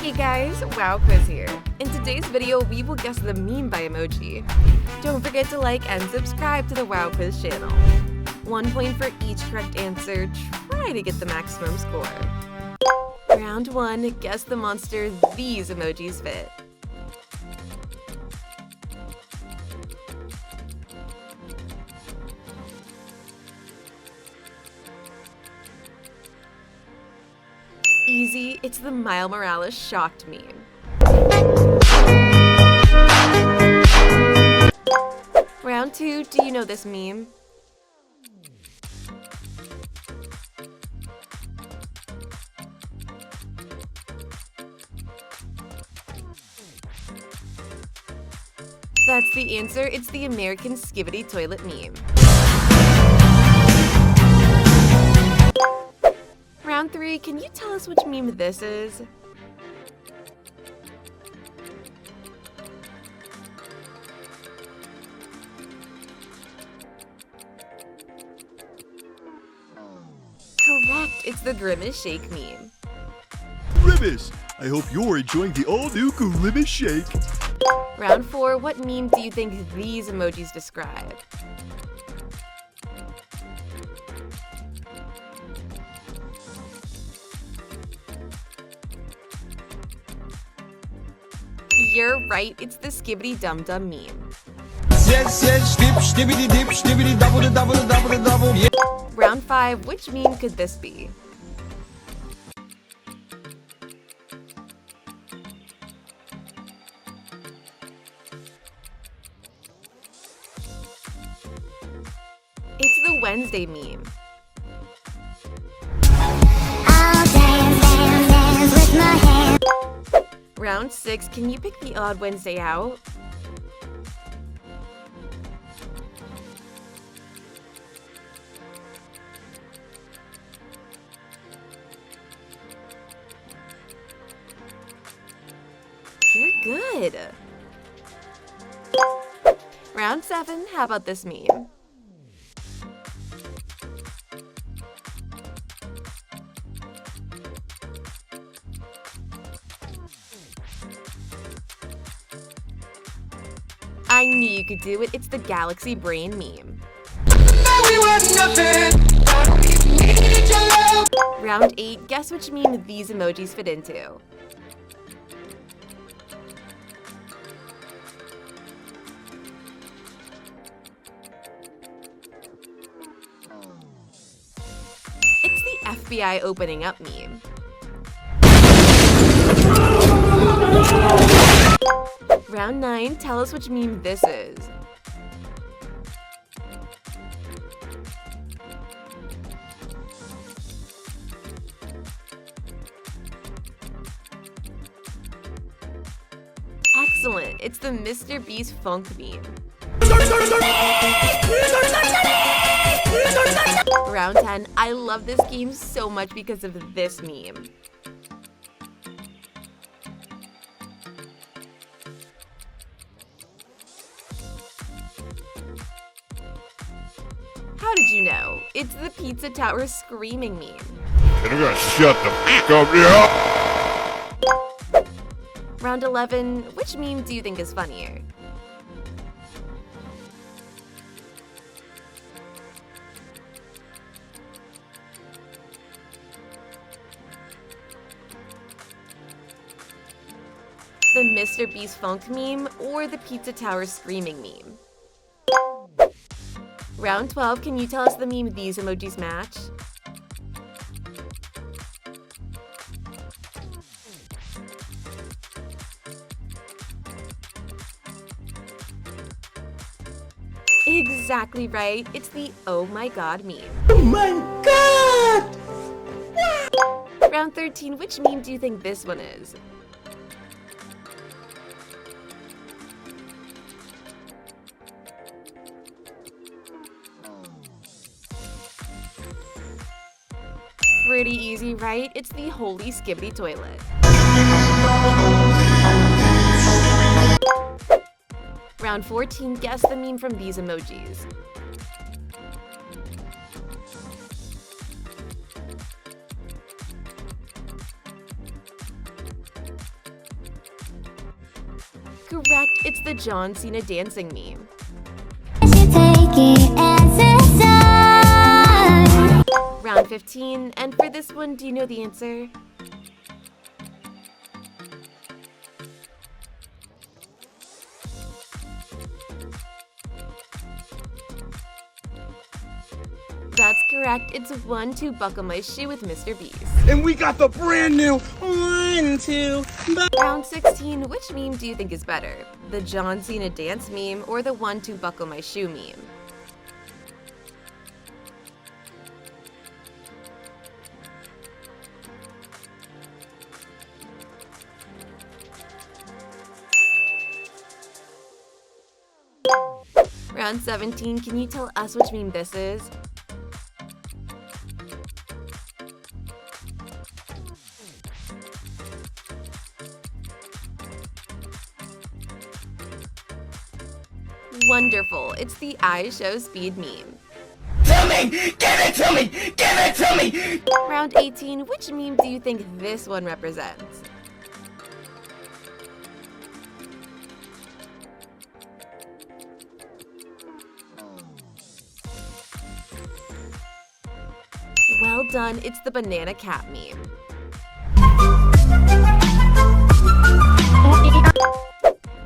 Hey guys, Wow Quiz here. In today's video, we will guess the meme by emoji. Don't forget to like and subscribe to the Wow Quiz channel. 1 point for each correct answer. Try to get the maximum score. Round 1, guess the monster these emojis fit. Easy, it's the Miles Morales shocked meme. Round 2, do you know this meme? That's the answer, it's the American Skibidi Toilet meme. Round 3, can you tell us which meme this is? Correct, it's the Grimace Shake meme. Grimace! I hope you're enjoying the all-new Grimace Shake. Round 4, what meme do you think these emojis describe? You're right, it's the Skibidi Dum Dum meme. Round 5, which meme could this be? It's the Wednesday meme. I'll dance with my hands. Round 6, can you pick the odd Wednesday out? You're good. Round 7, how about this meme? I knew you could do it, it's the Galaxy Brain meme. Round 8, guess which meme these emojis fit into. It's the FBI opening up meme. Round 9, tell us which meme this is. Excellent, it's the Mr. Beast funk meme. Round 10, I love this game so much because of this meme. How did you know? It's the Pizza Tower screaming meme. You're gonna shut the f*** up, yeah? Round 11, which meme do you think is funnier? The Mr. Beast funk meme or the Pizza Tower screaming meme? Round 12, can you tell us the meme these emojis match? Exactly right, it's the Oh My God meme. Oh my God! Round 13, which meme do you think this one is? Pretty easy, right? It's the Holy Skibidi Toilet. Round 14, guess the meme from these emojis. Correct, it's the John Cena dancing meme. You take it as a sign. Round 15, and for this one, do you know the answer? That's correct, it's 1, 2, buckle my shoe with Mr. Beast. And we got the brand new 1, 2, Round 16, which meme do you think is better? The John Cena dance meme or the 1, 2, buckle my shoe meme? Round 17, can you tell us which meme this is? Wonderful, it's the I Show Speed meme. To me! Give it to me! Give it to me! Round 18, which meme do you think this one represents? Well done, it's the banana cat meme.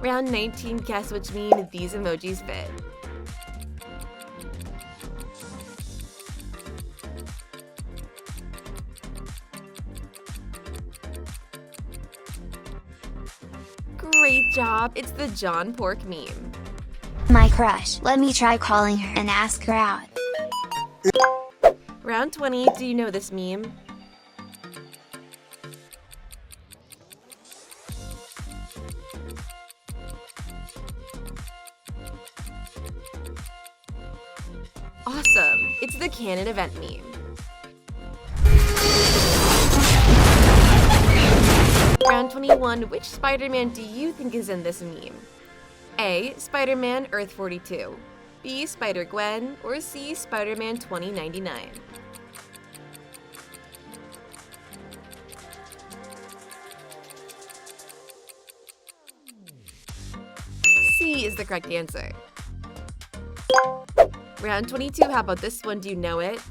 Round 19, guess which meme these emojis fit. Great job, it's the John Pork meme. My crush. Let me try calling her and ask her out. Round 20, do you know this meme? Awesome, it's the Canon event meme. Round 21, which Spider-Man do you think is in this meme? A. Spider-Man Earth 42, B. Spider-Gwen, or C. Spider-Man 2099? C is the correct answer. Round 22, how about this one? Do you know it?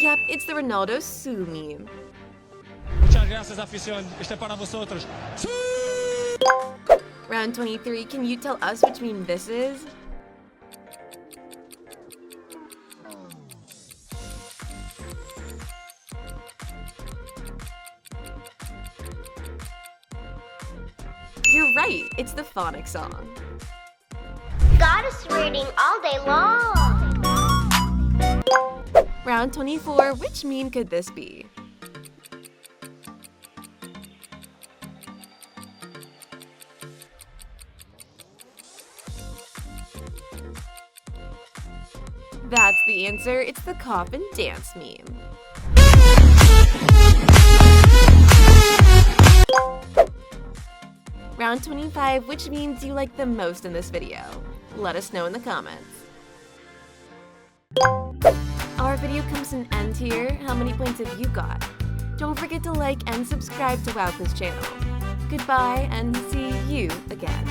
Yep, it's the Ronaldo Sue meme. Muchas gracias, afición. Este para vosotros. Round 23, can you tell us which meme this is? You're right, it's the Phonic song. Goddess reading all day long. Round 24, which meme could this be? That's the answer, it's the coffin dance meme. Round 25, which meme do you like the most in this video? Let us know in the comments. Our video comes to an end here. How many points have you got? Don't forget to like and subscribe to Wow Quiz channel. Goodbye and see you again.